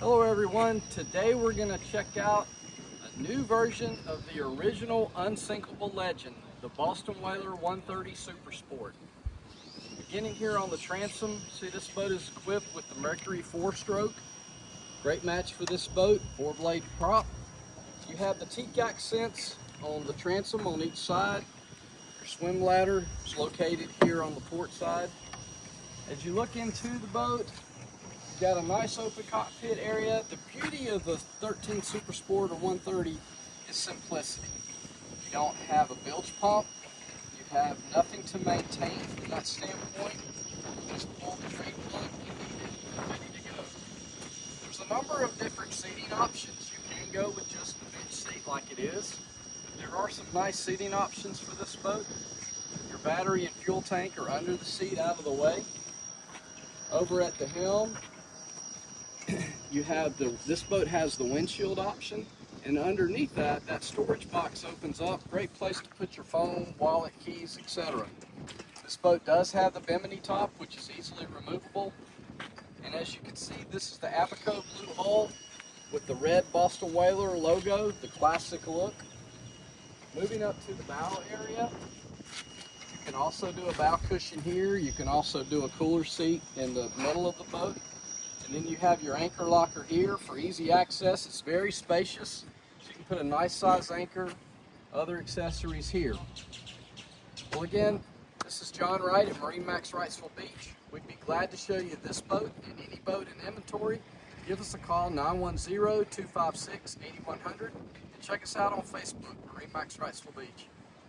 Hello everyone, today we're going to check out a new version of the original unsinkable legend, the Boston Whaler 130 Super Sport. Beginning here on the transom, see this boat is equipped with the Mercury 4-stroke. Great match for this boat, 4-blade prop. You have the teak accents on the transom on each side. Your swim ladder is located here on the port side. As you look into the boat, you've got a nice open cockpit area. The beauty of the 13 Super Sport or 130 is simplicity. You don't have a bilge pump. You have nothing to maintain from that standpoint. Just pull the drain plug you need it, you're ready to go. There's a number of different seating options. You can go with just the bench seat like it is. There are some nice seating options for this boat. Your battery and fuel tank are under the seat, out of the way. Over at the helm, you have this boat has the windshield option, and underneath that storage box opens up. Great place to put your phone, wallet, keys, etc. This boat does have the bimini top, which is easily removable. And as you can see, this is the Abaco blue hull with the red Boston Whaler logo, the classic look. Moving up to the bow area, you can also do a bow cushion here. You can also do a cooler seat in the middle of the boat. And then you have your anchor locker here for easy access. It's very spacious. So you can put a nice size anchor, other accessories here. Well, again, this is John Wright at MarineMax Wrightsville Beach. We'd be glad to show you this boat and any boat in inventory. Give us a call, 910-256-8100, and check us out on Facebook, MarineMax Wrightsville Beach.